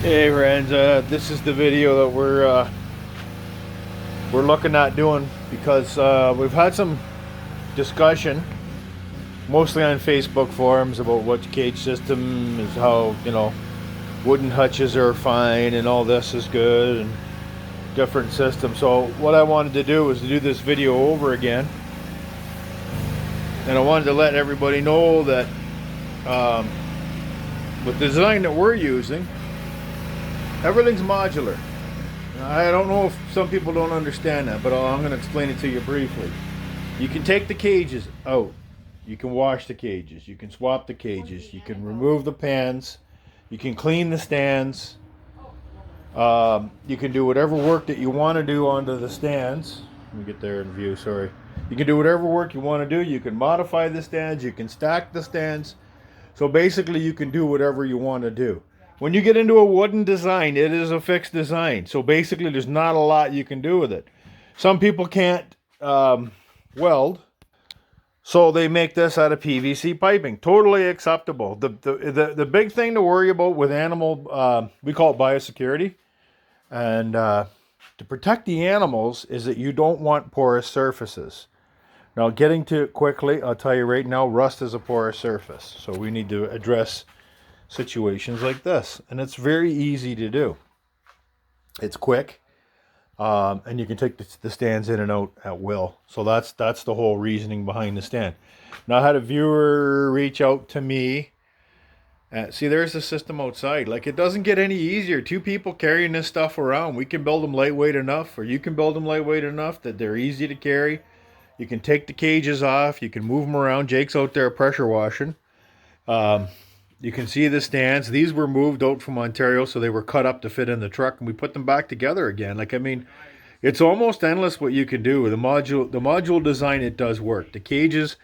Hey friends, this is the video that we're looking at doing because we've had some discussion, mostly on Facebook forums, about what cage system is, how wooden hutches are fine and all this is good and different systems. So what I wanted to do was to do this video over again, and I wanted to let everybody know that with the design that we're using, everything's modular. I don't know if some people don't understand that, but I'm going to explain it to you briefly. You can take the cages out. You can wash the cages. You can swap the cages. You can remove the pans. You can clean the stands. You can do whatever work that you want to do onto the stands. Let me get there in view, sorry. You can do whatever work you want to do. You can modify the stands. You can stack the stands. So basically you can do whatever you want to do. When you get into a wooden design, it is a fixed design. So basically there's not a lot you can do with it. Some people can't weld, so they make this out of PVC piping. Totally acceptable. The big thing to worry about with animal, we call it biosecurity, and to protect the animals is that you don't want porous surfaces. Now, getting to it quickly, I'll tell you right now, rust is a porous surface. So we need to address situations like this, and it's very easy to do. It's quick, and you can take the stands in and out at will. So that's the whole reasoning behind the stand. Now, I had a viewer reach out to me. See, there's the system outside. Like, it doesn't get any easier. Two people carrying this stuff around. We can build them lightweight enough, or you can build them lightweight enough that they're easy to carry. You can take the cages off. You can move them around. Jake's out there pressure washing. You can see the stands. These were moved out from Ontario, so they were cut up to fit in the truck, and we put them back together again. Like, I mean, it's almost endless what you can do with the module design. It does work. The cages,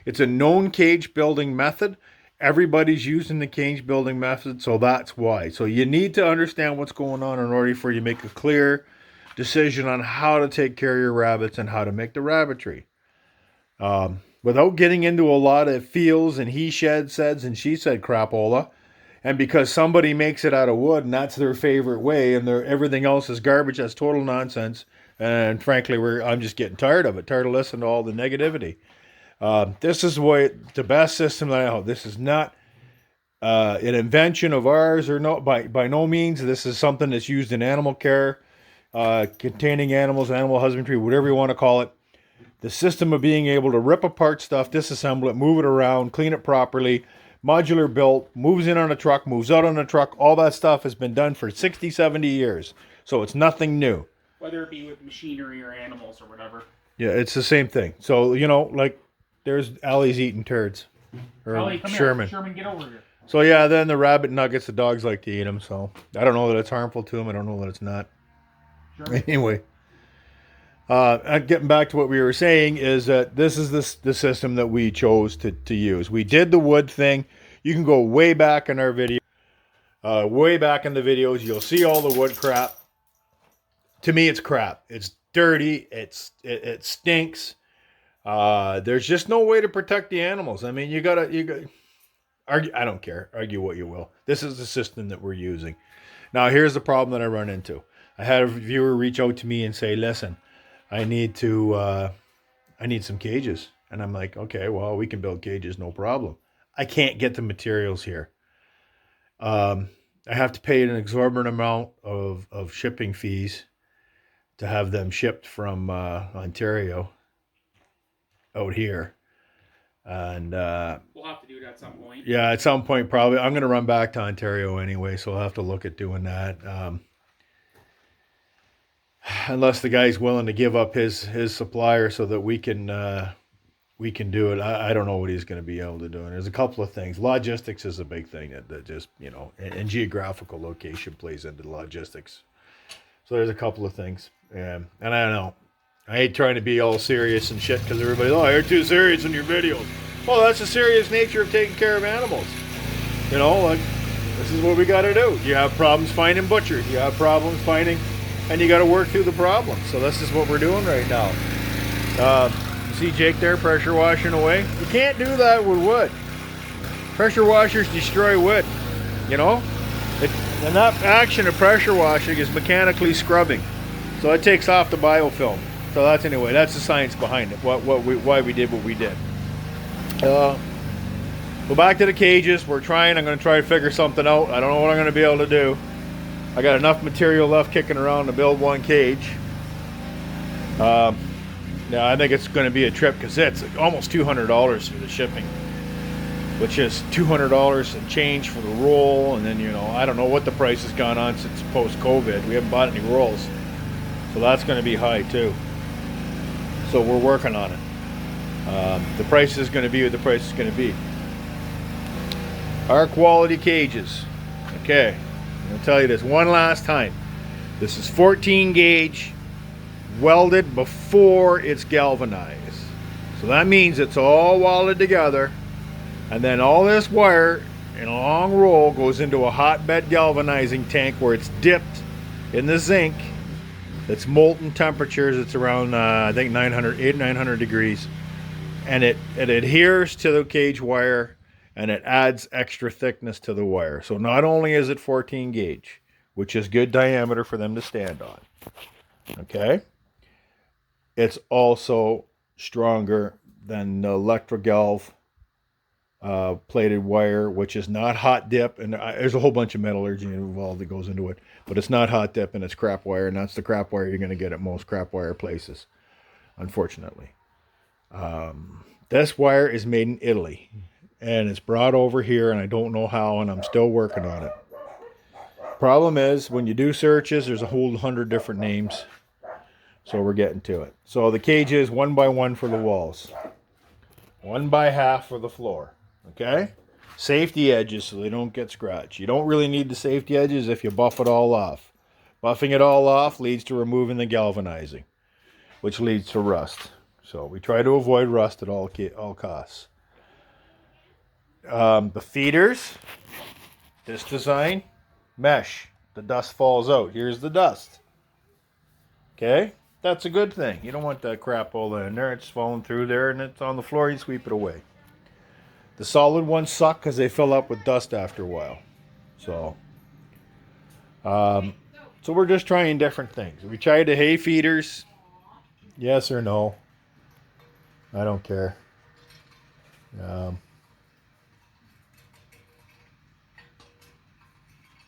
it's a known cage building method. Everybody's using the cage building method, so that's why. So you need to understand what's going on in order for you to make a clear decision on how to take care of your rabbits and how to make the rabbitry. Without getting into a lot of feels and he said, and she said crapola, and because somebody makes it out of wood and that's their favorite way, and everything else is garbage, that's total nonsense. And frankly, I'm just getting tired of it, tired of listening to all the negativity. This is the best system that I know. This is not an invention of ours, or no, by no means. This is something that's used in animal care, containing animals, animal husbandry, whatever you want to call it. The system of being able to rip apart stuff, disassemble it, move it around, clean it properly, modular built, moves in on a truck, moves out on a truck, all that stuff has been done for 60, 70 years. So it's nothing new. Whether it be with machinery or animals or whatever. Yeah, it's the same thing. So, like, there's Allie's eating turds. Or Allie, come Sherman. Here. Sherman, get over here. So yeah, then the rabbit nuggets, the dogs like to eat them. So I don't know that it's harmful to them. I don't know that it's not. Sherman. Anyway. Getting back to what we were saying is that this is the system that we chose to use. We did the wood thing. You can go way back in our video, way back in the videos. You'll see all the wood crap. To me, it's crap. It's dirty. It stinks. There's just no way to protect the animals. I mean, you got argue. I don't care. Argue what you will. This is the system that we're using. Now, here's the problem that I run into. I had a viewer reach out to me and say, "Listen, I need some cages." And I'm like, okay, well, we can build cages, no problem. I can't get the materials here. I have to pay an exorbitant amount of shipping fees to have them shipped from Ontario out here. And we'll have to do it at some point. Yeah, at some point probably. I'm going to run back to Ontario anyway, so I'll have to look at doing that. Unless the guy's willing to give up his supplier so that we can do it. I don't know what he's going to be able to do. And there's a couple of things. Logistics is a big thing that just, and geographical location plays into logistics. So there's a couple of things. And I don't know. I ain't trying to be all serious and shit because everybody's, you're too serious in your videos. Well, that's the serious nature of taking care of animals. Like, this is what we got to do. You have problems finding butchers. You have problems finding... And you got to work through the problem. So this is what we're doing right now. You see Jake there pressure washing away? You can't do that with wood. Pressure washers destroy wood. And that action of pressure washing is mechanically scrubbing. So it takes off the biofilm. So that's the science behind it. Why we did what we did. Go back to the cages. I'm going to try to figure something out. I don't know what I'm going to be able to do. I got enough material left kicking around to build one cage. Now I think it's going to be a trip because it's almost $200 for the shipping, which is $200 and change for the roll. And then, I don't know what the price has gone on since post-COVID. We haven't bought any rolls. So that's going to be high too. So we're working on it. The price is going to be what the price is going to be. Our quality cages. Okay, I'm going to tell you this one last time. This is 14 gauge, welded before it's galvanized. So that means it's all welded together, and then all this wire in a long roll goes into a hotbed galvanizing tank where it's dipped in the zinc. It's molten temperatures. It's around I think 900 degrees, and it adheres to the cage wire, and it adds extra thickness to the wire. So not only is it 14 gauge, which is good diameter for them to stand on, okay, it's also stronger than the Electrogalv plated wire, which is not hot dip, and there's a whole bunch of metallurgy involved that goes into it, but it's not hot dip and it's crap wire, and that's the crap wire you're going to get at most crap wire places, unfortunately. This wire is made in Italy, and it's brought over here, and I don't know how, and I'm still working on it. Problem is, when you do searches, there's a whole 100 different names, so we're getting to it. So the cage is 1 by 1 for the walls, 1 by half for the floor. Okay, safety edges so they don't get scratched. You don't really need the safety edges if you buff it all off. Buffing it all off leads to removing the galvanizing, which leads to rust. So we try to avoid rust at all costs. The feeders, this design, mesh. The dust falls out. Here's the dust. Okay, that's a good thing. You don't want that crap all in there. It's falling through there and it's on the floor. You sweep it away. The solid ones suck because they fill up with dust after a while. So we're just trying different things. We tried the hay feeders. Yes or no? I don't care.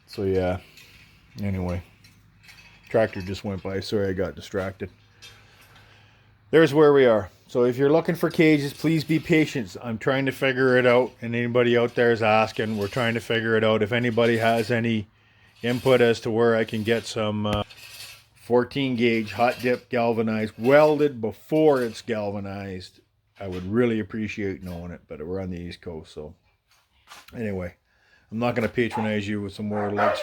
So yeah. Anyway, tractor just went by. Sorry, I got distracted. There's where we are. So if you're looking for cages, please be patient. I'm trying to figure it out, and anybody out there is asking. We're trying to figure it out. If anybody has any input as to where I can get some 14 gauge hot dip galvanized, welded before it's galvanized, I would really appreciate knowing it. But we're on the East Coast, so anyway, I'm not going to patronize you with some more like,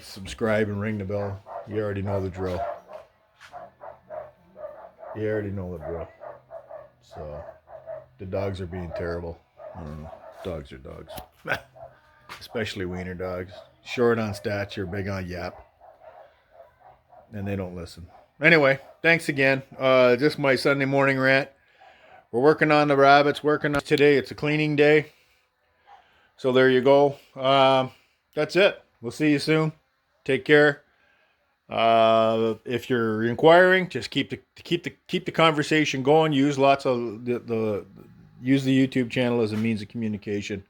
subscribe, and ring the bell. You already know the drill. You already know the drill. So, the dogs are being terrible. Dogs are dogs. Especially wiener dogs. Short on stature, big on yap. And they don't listen. Anyway, thanks again. Just my Sunday morning rant. We're working on the rabbits. Today. It's a cleaning day. So there you go. That's it. We'll see you soon. Take care. If you're inquiring, just keep the conversation going. Use lots of use the YouTube channel as a means of communication.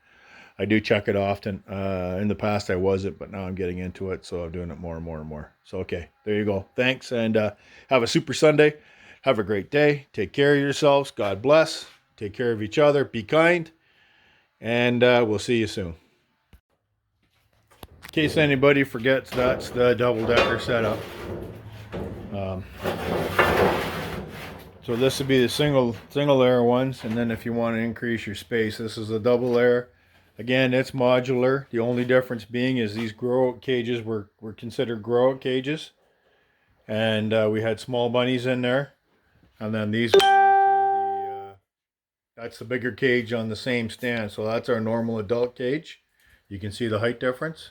I do check it often. In the past I wasn't, but now I'm getting into it, so I'm doing it more and more and more. So okay, there you go. Thanks, and have a super Sunday. Have a great day. Take care of yourselves. God bless. Take care of each other. Be kind, and we'll see you soon. In case anybody forgets, that's the double-decker setup. So this would be the single layer ones, and then if you want to increase your space, this is a double layer. Again, it's modular. The only difference being is these grow-out cages were considered grow-out cages, and we had small bunnies in there, and then these went into that's the bigger cage on the same stand. So that's our normal adult cage. You can see the height difference.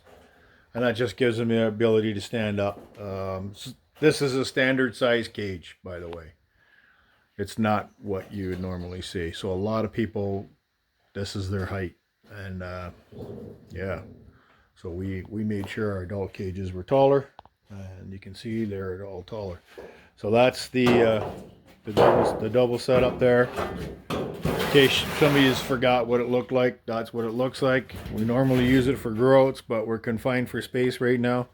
And that just gives them the ability to stand up. This is a standard size cage, by the way. It's not what you would normally see. So a lot of people, this is their height. And yeah, so we made sure our adult cages were taller, and you can see they're all taller. So that's the double setup there. In case somebody's forgot what it looked like, that's what it looks like. We normally use it for growths, but we're confined for space right now.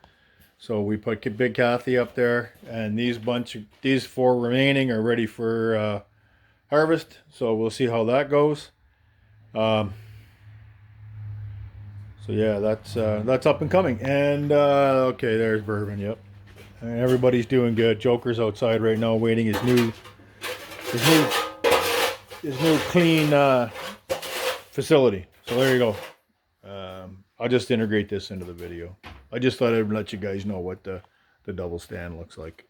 So we put Big Kathy up there, and these 4 remaining are ready for harvest. So we'll see how that goes. So yeah, that's up and coming. And okay, there's Bourbon. Yep, and everybody's doing good. Joker's outside right now, waiting his new clean facility. So there you go. I'll just integrate this into the video. I just thought I'd let you guys know what the double stand looks like.